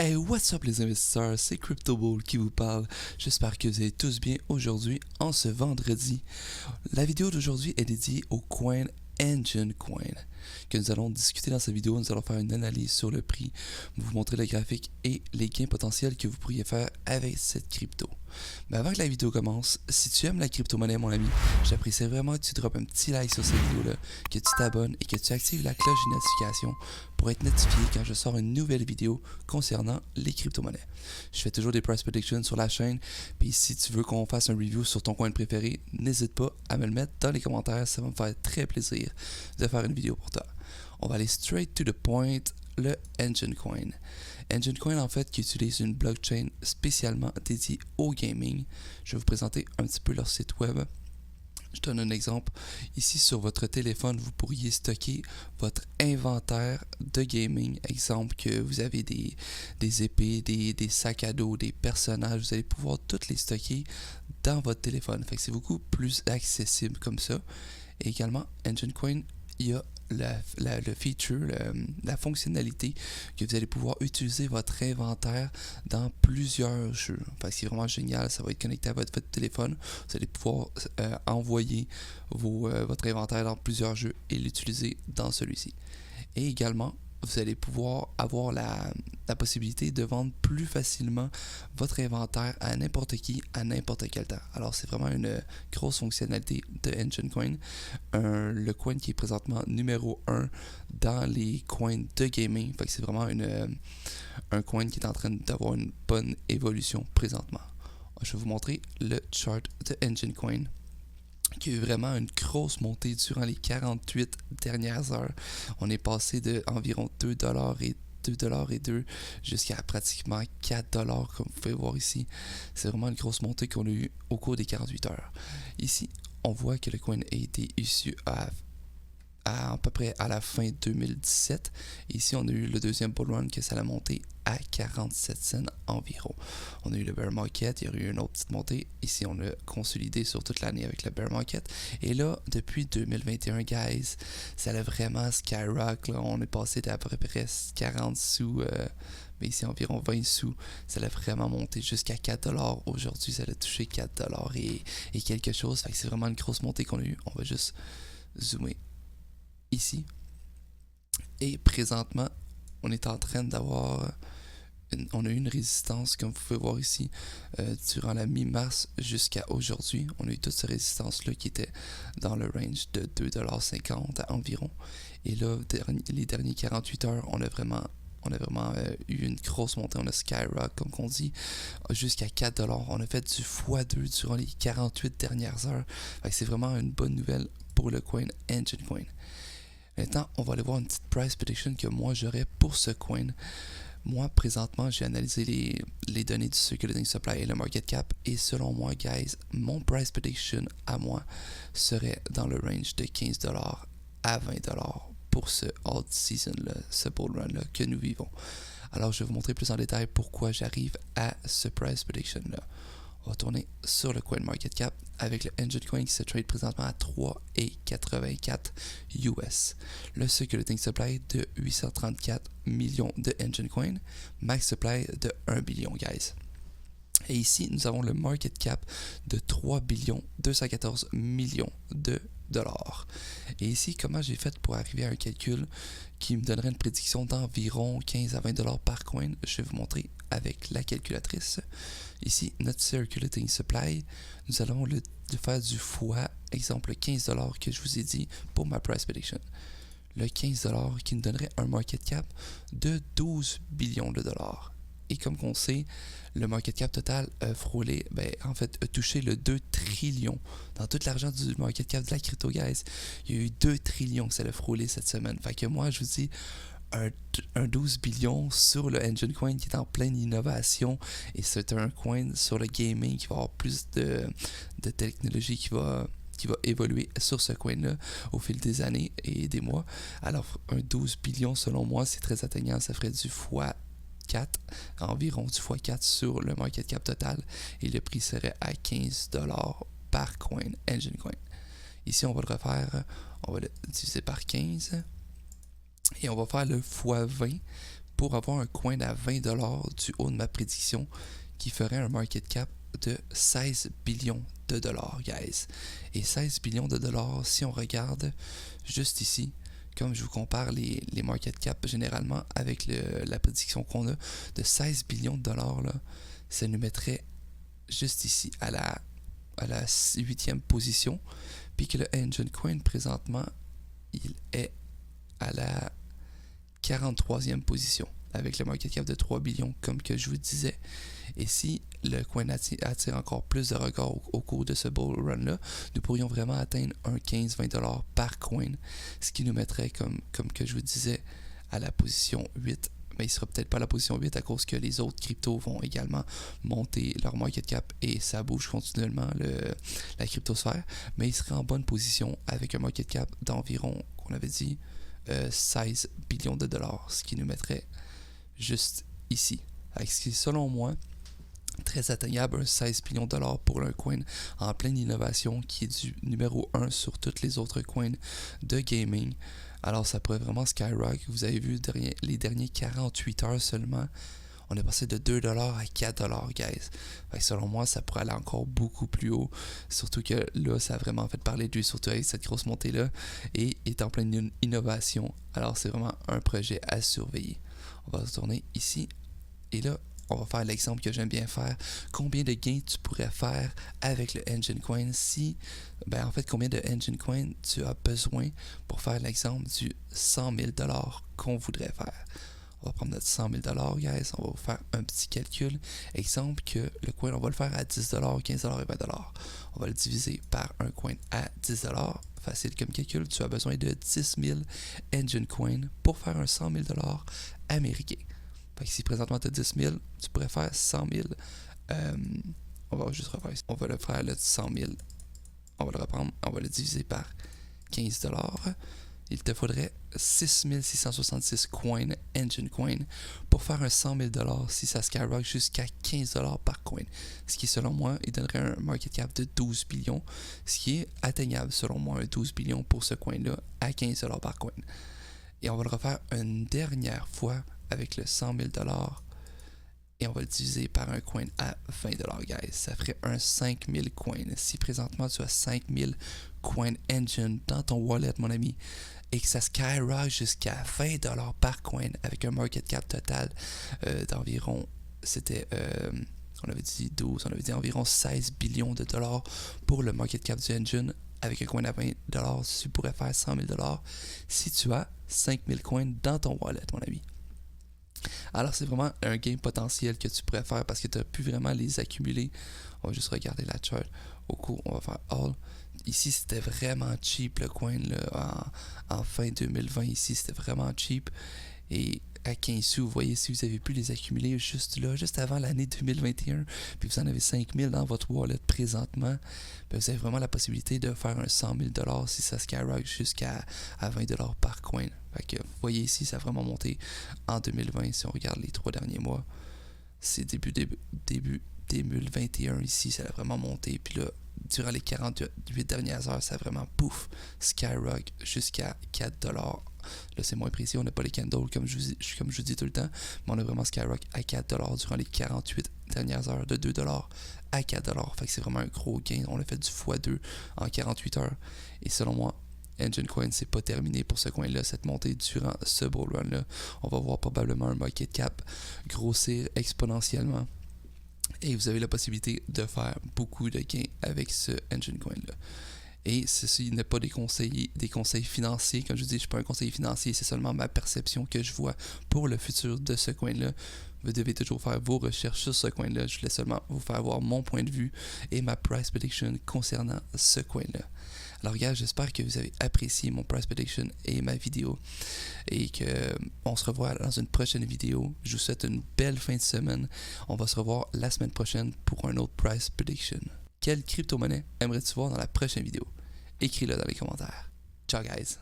Hey, what's up les investisseurs, c'est CryptoBull qui vous parle. J'espère que vous allez tous bien aujourd'hui, en ce vendredi. La vidéo d'aujourd'hui est dédiée au coin Engine Coin que nous allons discuter dans cette vidéo. Nous allons faire une analyse sur le prix, vous montrer le graphique et les gains potentiels que vous pourriez faire avec cette crypto. Mais avant que la vidéo commence, si tu aimes la crypto-monnaie mon ami, j'apprécierais vraiment que tu droppes un petit like sur cette vidéo-là, que tu t'abonnes et que tu actives la cloche de notification pour être notifié quand je sors une nouvelle vidéo concernant les crypto-monnaies. Je fais toujours des price predictions sur la chaîne, puis si tu veux qu'on fasse un review sur ton coin préféré, n'hésite pas à me le mettre dans les commentaires, ça va me faire très plaisir de faire une vidéo pour toi. On va aller straight to the point, le Engine Coin. Engine Coin en fait qui utilise une blockchain spécialement dédiée au gaming. Je vais vous présenter un petit peu leur site web. Je donne un exemple. Ici, sur votre téléphone, vous pourriez stocker votre inventaire de gaming. Exemple que vous avez des épées, des sacs à dos, des personnages. Vous allez pouvoir toutes les stocker dans votre téléphone. Fait que c'est beaucoup plus accessible comme ça. Et également, Engine Coin, il y a le feature, la fonctionnalité que vous allez pouvoir utiliser votre inventaire dans plusieurs jeux. Enfin, c'est vraiment génial, ça va être connecté à votre téléphone. Vous allez pouvoir envoyer votre inventaire dans plusieurs jeux et l'utiliser dans celui-ci. Et également, vous allez pouvoir avoir la possibilité de vendre plus facilement votre inventaire à n'importe qui, à n'importe quel temps. Alors, c'est vraiment une grosse fonctionnalité de Engine Coin. Le coin qui est présentement numéro 1 dans les coins de gaming. Fait que c'est vraiment un coin qui est en train d'avoir une bonne évolution présentement. Je vais vous montrer le chart de Engine Coin, qui a eu vraiment une grosse montée durant les 48 dernières heures. On est passé de environ 2$ et 2$ jusqu'à pratiquement 4$, comme vous pouvez voir ici. C'est vraiment une grosse montée qu'on a eue au cours des 48 heures. Ici, on voit que le coin a été issu à peu près à la fin 2017. Ici, on a eu le deuxième bull run que ça a monté à 47 cents environ. On a eu le bear market, il y a eu une autre petite montée. Ici, on a consolidé sur toute l'année avec le bear market. Et là, depuis 2021, guys, ça a vraiment skyrock. Là. On est passé d'à peu près 40 sous, mais ici environ 20 sous. Ça a vraiment monté jusqu'à 4$. Aujourd'hui, ça a touché 4$ et quelque chose. Fait que c'est vraiment une grosse montée qu'on a eue. On va juste zoomer ici. Et présentement, on est en train d'avoir on a eu une résistance, comme vous pouvez voir ici, durant la mi-mars jusqu'à aujourd'hui. On a eu toute cette résistance-là qui était dans le range de 2,50$ à environ. Et là, les derniers 48 heures, on a vraiment eu une grosse montée. On a skyrock, comme on dit, jusqu'à 4$. On a fait du x2 durant les 48 dernières heures. C'est vraiment une bonne nouvelle pour le coin Engine Coin. Maintenant, on va aller voir une petite price prediction que moi j'aurais pour ce coin. Moi, présentement, j'ai analysé les données du Circulating Supply et le market cap. Et selon moi, guys, mon price prediction à moi serait dans le range de 15$ à 20$ pour ce alt season-là, ce bull run-là que nous vivons. Alors, je vais vous montrer plus en détail pourquoi j'arrive à ce price prediction-là. On va tourner sur le CoinMarketCap avec le Engine Coin qui se trade présentement à 3,84 US. Le Circulating Supply de 834 millions de Engine Coin. Max Supply de 1 billion, guys. Et ici, nous avons le Market Cap de 3 billions 214 millions de dollars. Et ici, comment j'ai fait pour arriver à un calcul qui me donnerait une prédiction d'environ 15 à 20$ par coin? Je vais vous montrer avec la calculatrice. Ici, notre Circulating Supply, nous allons le faire du fois, exemple 15$ que je vous ai dit pour ma price prediction. Le 15$ qui nous donnerait un market cap de 12 billions de dollars. Et comme on sait, le market cap total a frôlé, a touché le 2 trillions. Dans tout l'argent du market cap de la crypto, guys, il y a eu 2 trillions que ça a frôlé cette semaine. Fait que moi, je vous dis, un 12 billions sur le Engine Coin qui est en pleine innovation, et c'est un coin sur le gaming qui va avoir plus de technologie qui va évoluer sur ce coin-là au fil des années et des mois. Alors, un 12 billions, selon moi, c'est très atteignant. Ça ferait du x4, environ du x4 sur le market cap total, et le prix serait à 15$ par coin Engine Coin. Ici, on va le refaire, on va le diviser par 15, et on va faire le x20 pour avoir un coin à 20$ du haut de ma prédiction qui ferait un market cap de 16 billions de dollars, guys. Et 16 billions de dollars, si on regarde juste ici, comme je vous compare les market cap généralement avec la prédiction qu'on a de 16 billions de dollars, là, ça nous mettrait juste ici à la 8e position, puis que le Engine Coin présentement, il est à la 43e position avec le market cap de 3 billions comme que je vous disais. Et si le coin attire encore plus de regards au cours de ce bull run là, nous pourrions vraiment atteindre un 15-20$ par coin, ce qui nous mettrait comme que je vous disais à la position 8. Mais il ne sera peut-être pas à la position 8 à cause que les autres cryptos vont également monter leur market cap et ça bouge continuellement la cryptosphère, mais il serait en bonne position avec un market cap d'environ, on avait dit, 16 billions de dollars, ce qui nous mettrait juste ici. Ce qui est selon moi très atteignable, un 16 billions de dollars pour un coin en pleine innovation qui est du numéro 1 sur toutes les autres coins de gaming. Alors ça pourrait vraiment skyrocket. Vous avez vu les derniers 48 heures seulement, on est passé de 2$ à 4$, guys. Fait que selon moi, ça pourrait aller encore beaucoup plus haut. Surtout que là, ça a vraiment fait parler de lui, surtout avec cette grosse montée-là. Et est en pleine innovation. Alors, c'est vraiment un projet à surveiller. On va retourner ici. Et là, on va faire l'exemple que j'aime bien faire. Combien de gains tu pourrais faire avec le Engine Coin si... en fait, combien de Engine Coin tu as besoin pour faire l'exemple du 100 000$ qu'on voudrait faire. On va prendre notre 100 000$, guys. On va faire un petit calcul. Exemple que le coin, on va le faire à 10$, 15$ et 20$. On va le diviser par un coin à 10$. Facile comme calcul. Tu as besoin de 10 000 Engine Coin pour faire un 100 000$ américain. Fait que si présentement tu as 10 000, tu pourrais faire 100 000. On va juste refaire. On va le faire le 100 000. On va le reprendre. On va le diviser par 15$. Il te faudrait 6 666 coins, Engine Coin, pour faire un 100 000$ si ça skyrocket jusqu'à 15$ par coin. Ce qui, selon moi, il donnerait un market cap de 12 billions, ce qui est atteignable, selon moi, un 12 billions pour ce coin-là à 15$ par coin. Et on va le refaire une dernière fois avec le 100 000$ et on va le diviser par un coin à 20$, guys. Ça ferait un 5000 coins. Si présentement tu as 5000 coins Engine dans ton wallet, mon ami, et que ça skyrocket jusqu'à 20$ par coin avec un market cap total d'environ, c'était, on avait dit 12, on avait dit environ 16 billions de dollars pour le market cap du Engine. Avec un coin à 20$, tu pourrais faire 100 000$ si tu as 5000 coins dans ton wallet, mon ami. Alors, c'est vraiment un gain potentiel que tu pourrais faire parce que tu n'as pu vraiment les accumuler. On va juste regarder la chart au cours. On va faire All. Ici, c'était vraiment cheap le coin là, en fin 2020. Ici, c'était vraiment cheap. Et à 15 sous, vous voyez, si vous avez pu les accumuler juste là, juste avant l'année 2021, puis vous en avez 5000 dans votre wallet présentement, bien, vous avez vraiment la possibilité de faire un 100 000$ si ça skyrocket jusqu'à 20$ par coin. Fait que, vous voyez ici, ça a vraiment monté en 2020. Si on regarde les 3 derniers mois, c'est début 2021 ici, ça a vraiment monté. Puis là, durant les 48 dernières heures, ça a vraiment, pouf, skyrocket jusqu'à 4$. Là, c'est moins précis, on n'a pas les candles comme je vous dis tout le temps, mais on a vraiment skyrocket à 4$ durant les 48 dernières heures, de 2$ à 4$. Fait que c'est vraiment un gros gain. On a fait du x2 en 48 heures. Et selon moi, Engine Coin, c'est pas terminé pour ce coin-là, cette montée durant ce bull run-là. On va voir probablement un market cap grossir exponentiellement. Et vous avez la possibilité de faire beaucoup de gains avec ce Engine Coin-là. Et ceci n'est pas des conseils financiers. Comme je vous dis, je ne suis pas un conseiller financier, c'est seulement ma perception que je vois pour le futur de ce coin-là. Vous devez toujours faire vos recherches sur ce coin-là. Je voulais seulement vous faire voir mon point de vue et ma price prediction concernant ce coin-là. Alors gars, j'espère que vous avez apprécié mon price prediction et ma vidéo et qu'on se revoit dans une prochaine vidéo. Je vous souhaite une belle fin de semaine. On va se revoir la semaine prochaine pour un autre price prediction. Quelle crypto-monnaie aimerais-tu voir dans la prochaine vidéo? Écris-le dans les commentaires. Ciao guys!